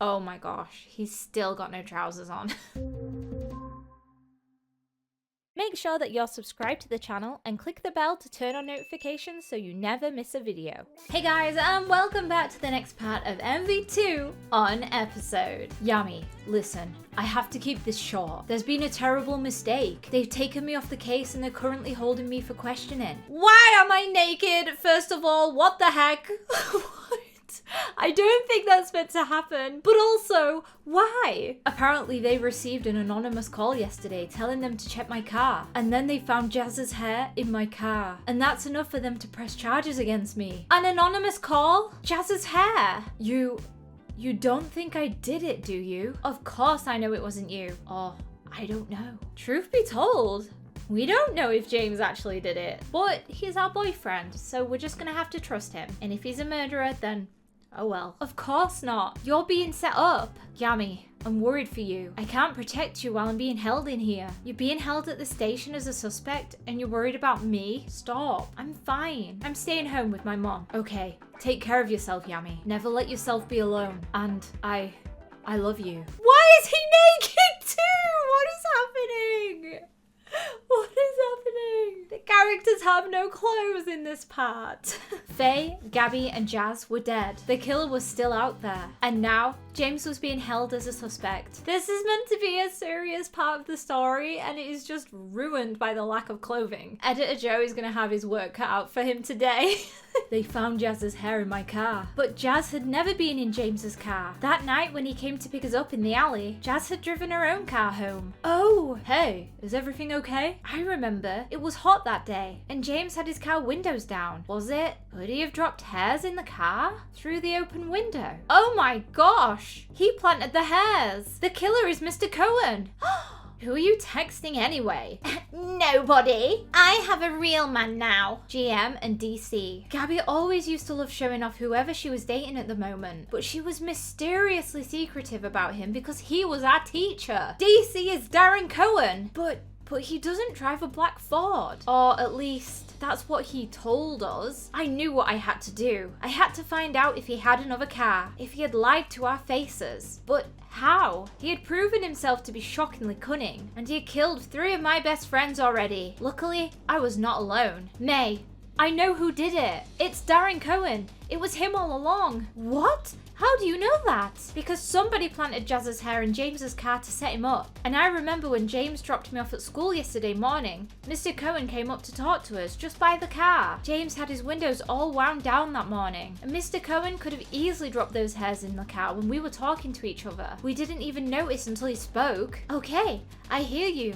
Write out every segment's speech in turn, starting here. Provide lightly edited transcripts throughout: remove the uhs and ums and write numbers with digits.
Oh my gosh, he's still got no trousers on. Make sure that you're subscribed to the channel and click the bell to turn on notifications so you never miss a video. Hey guys, and welcome back to the next part of MV2 on episode. Yammy, listen, I have to keep this short. There's been a terrible mistake. They've taken me off the case and they're currently holding me for questioning. Why am I naked? First of all, what the heck? What? I don't think that's meant to happen. But also, why? Apparently they received an anonymous call yesterday telling them to check my car. And then they found Jazz's hair in my car. And that's enough for them to press charges against me. An anonymous call? Jazz's hair? You don't think I did it, do you? Of course I know it wasn't you. Or, I don't know. Truth be told, we don't know if James actually did it. But he's our boyfriend, so we're just gonna have to trust him. And if he's a murderer, then oh well. Of course not. You're being set up. Yammy, I'm worried for you. I can't protect you while I'm being held in here. You're being held at the station as a suspect and you're worried about me? Stop. I'm fine. I'm staying home with my mom. Okay, take care of yourself, Yammy. Never let yourself be alone. And I love you. Why is he naked too? What is happening? What is happening? The characters have no clothes in this part. Faye, Gabby, and Jazz were dead. The killer was still out there. And now, James was being held as a suspect. This is meant to be a serious part of the story, and it is just ruined by the lack of clothing. Editor Joe is gonna have his work cut out for him today. They found Jazz's hair in my car. But Jazz had never been in James's car. That night when he came to pick us up in the alley, Jazz had driven her own car home. Oh, hey, is everything okay? I remember. It was hot that day, and James had his car windows down. Was it? Could he have dropped hairs in the car? Through the open window? Oh my gosh! He planted the hairs! The killer is Mr. Cohen! Who are you texting anyway? Nobody. I have a real man now. GM and DC. Gabby always used to love showing off whoever she was dating at the moment, but she was mysteriously secretive about him because he was our teacher. DC is Darren Cohen. But he doesn't drive a black Ford. Or at least, that's what he told us. I knew what I had to do. I had to find out if he had another car, if he had lied to our faces. But how? He had proven himself to be shockingly cunning, and he had killed 3 of my best friends already. Luckily, I was not alone. May, I know who did it. It's Darren Cohen. It was him all along. What? How do you know that? Because somebody planted Jazz's hair in James's car to set him up. And I remember when James dropped me off at school yesterday morning, Mr. Cohen came up to talk to us just by the car. James had his windows all wound down that morning. And Mr. Cohen could have easily dropped those hairs in the car when we were talking to each other. We didn't even notice until he spoke. Okay, I hear you.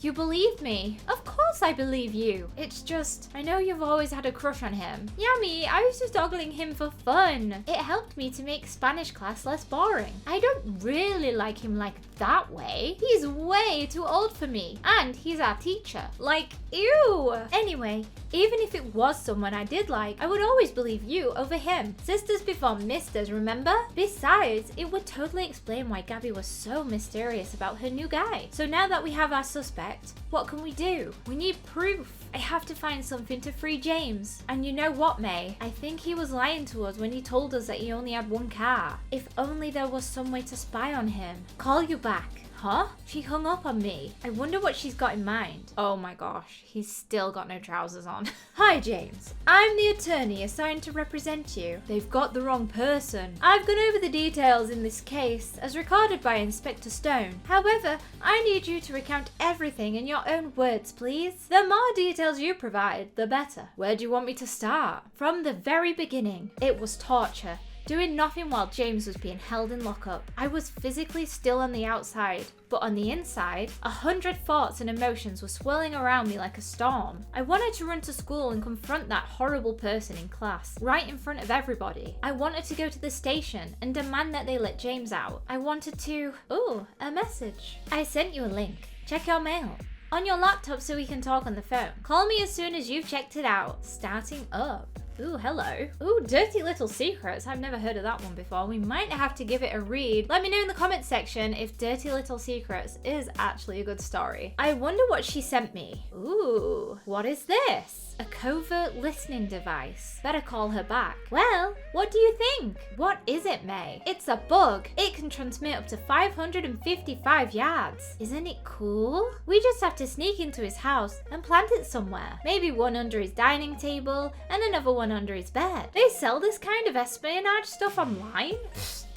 You believe me? Of course I believe you. It's just, I know you've always had a crush on him. Yummy, I was just ogling him for fun. It helped me to make Spanish class less boring. I don't really like him like that way. He's way too old for me. And he's our teacher. Like, ew. Anyway, even if it was someone I did like, I would always believe you over him. Sisters before misters, remember? Besides, it would totally explain why Gabby was so mysterious about her new guy. So now that we have our suspect, what can we do? We need proof. I have to find something to free James. And you know what, May? I think he was lying to us when he told us that he only had 1 car. If only there was some way to spy on him. Call you back. Huh? She hung up on me. I wonder what she's got in mind. Oh my gosh, he's still got no trousers on. Hi James, I'm the attorney assigned to represent you. They've got the wrong person. I've gone over the details in this case as recorded by Inspector Stone. However, I need you to recount everything in your own words, please. The more details you provide, the better. Where do you want me to start? From the very beginning. It was torture. Doing nothing while James was being held in lockup. I was physically still on the outside, but on the inside, 100 thoughts and emotions were swirling around me like a storm. I wanted to run to school and confront that horrible person in class, right in front of everybody. I wanted to go to the station and demand that they let James out. I wanted to... Ooh, a message. I sent you a link. Check your mail. On your laptop so we can talk on the phone. Call me as soon as you've checked it out. Starting up. Ooh, hello. Ooh, Dirty Little Secrets. I've never heard of that one before. We might have to give it a read. Let me know in the comments section if Dirty Little Secrets is actually a good story. I wonder what she sent me. Ooh, what is this? A covert listening device. Better call her back. Well, what do you think? What is it, May? It's a bug. It can transmit up to 555 yards. Isn't it cool? We just have to sneak into his house and plant it somewhere. Maybe one under his dining table and another one under his bed. They sell this kind of espionage stuff online?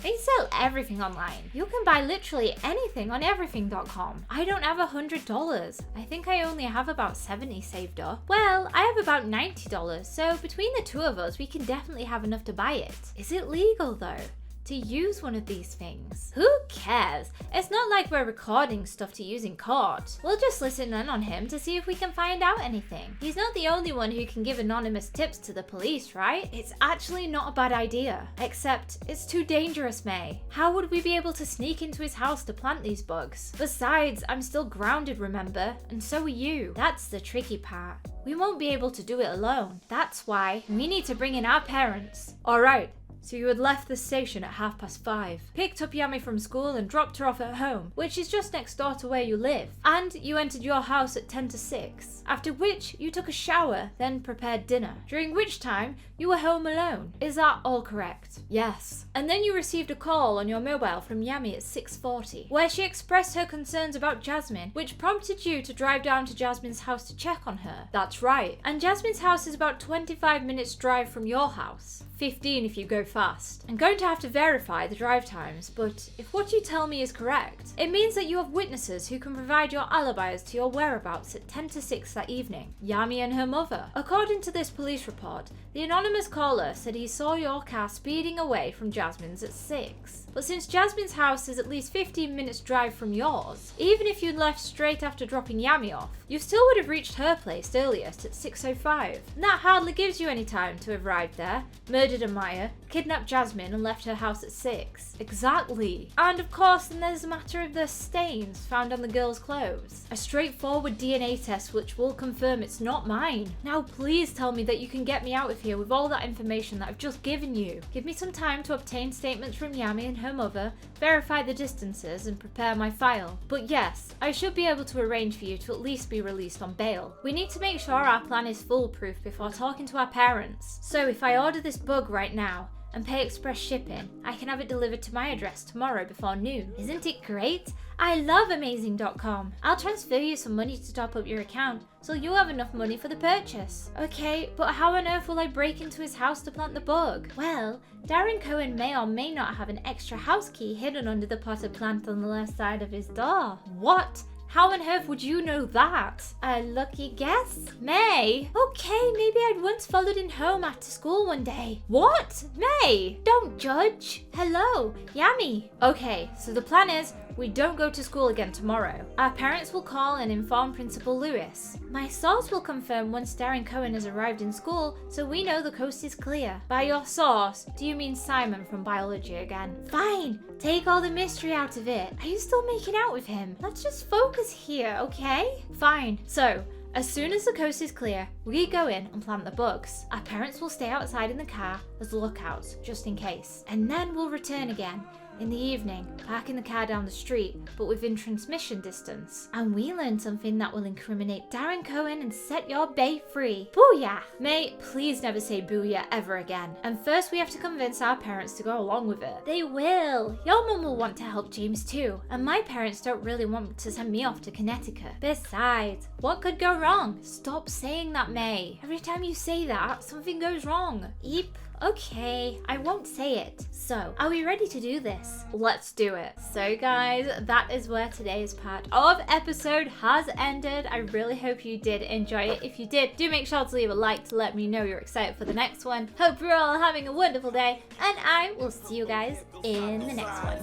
They sell everything online. You can buy literally anything on everything.com. I don't have $100. I think I only have about 70 saved up. Well, I have about $90, so between the two of us, we can definitely have enough to buy it. Is it legal though to use one of these things? Who cares? It's not like we're recording stuff to use in court. We'll just listen in on him to see if we can find out anything. He's not the only one who can give anonymous tips to the police, right? It's actually not a bad idea. Except, it's too dangerous, May. How would we be able to sneak into his house to plant these bugs? Besides, I'm still grounded, remember? And so are you. That's the tricky part. We won't be able to do it alone. That's why we need to bring in our parents. Alright. So you had left the station at 5:30, picked up Yammy from school and dropped her off at home, which is just next door to where you live. And you entered your house at 5:50, after which you took a shower, then prepared dinner, during which time you were home alone. Is that all correct? Yes. And then you received a call on your mobile from Yammy at 6:40, where she expressed her concerns about Jasmine, which prompted you to drive down to Jasmine's house to check on her. That's right. And Jasmine's house is about 25 minutes drive from your house. 15 if you go fast. I'm going to have to verify the drive times, but if what you tell me is correct, it means that you have witnesses who can provide your alibis to your whereabouts at 5:50 that evening. Yammy and her mother. According to this police report, the anonymous caller said he saw your car speeding away from Jasmine's at 6. But since Jasmine's house is at least 15 minutes drive from yours, even if you'd left straight after dropping Yammy off, you still would have reached her place earliest at 6:05. And that hardly gives you any time to have arrived there, murdered Amaya, kidnapped Jasmine and left her house at 6. Exactly. And of course then there's the matter of the stains found on the girl's clothes. A straightforward DNA test which will confirm it's not mine. Now please tell me that you can get me out of here with all that information that I've just given you. Give me some time to obtain statements from Yammy and her mother, verify the distances and prepare my file. But yes, I should be able to arrange for you to at least be released on bail. We need to make sure our plan is foolproof before talking to our parents. So if I order this bug right now and pay express shipping, I can have it delivered to my address tomorrow before noon. Isn't it great? I love amazing.com. I'll transfer you some money to top up your account so you'll have enough money for the purchase. Okay, but how on earth will I break into his house to plant the bug? Well, Darren Cohen may or may not have an extra house key hidden under the potted plant on the left side of his door. What? How on earth would you know that? A lucky guess? May? Okay, maybe I'd once followed him home after school one day. What? May? Don't judge. Hello, Yammy. Okay, so the plan is we don't go to school again tomorrow. Our parents will call and inform Principal Lewis. My source will confirm once Darren Cohen has arrived in school, so we know the coast is clear. By your source, do you mean Simon from biology again? Fine, take all the mystery out of it. Are you still making out with him? Let's just focus here, okay? Fine. So, as soon as the coast is clear, we go in and plant the bugs. Our parents will stay outside in the car as lookouts, just in case. And then we'll return again in the evening, parking the car down the street, but within transmission distance. And we learn something that will incriminate Darren Cohen and set your bae free. Booyah! May, please never say booyah ever again. And first we have to convince our parents to go along with it. They will. Your mum will want to help James too, and my parents don't really want to send me off to Connecticut. Besides, what could go wrong? Stop saying that, May. Every time you say that, something goes wrong. Eep. Okay, I won't say it. So, are we ready to do this? Let's do it. So guys, that is where today's part of episode has ended. I really hope you did enjoy it. If you did, do make sure to leave a like to let me know you're excited for the next one. Hope you're all having a wonderful day, and I will see you guys in the next one.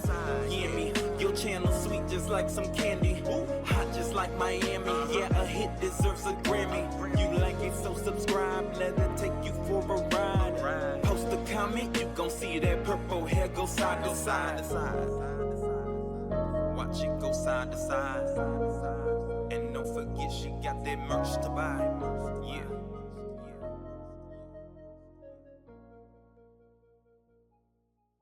Yammy, your channel sweet just like some candy, hot just like Miami. Yeah, a hit deserves a Grammy. You like it, so subscribe. Let it take you for a ride. Post a comment, you gon' see that purple hair go side to side. Watch it go side to side. And don't forget she got that merch to buy.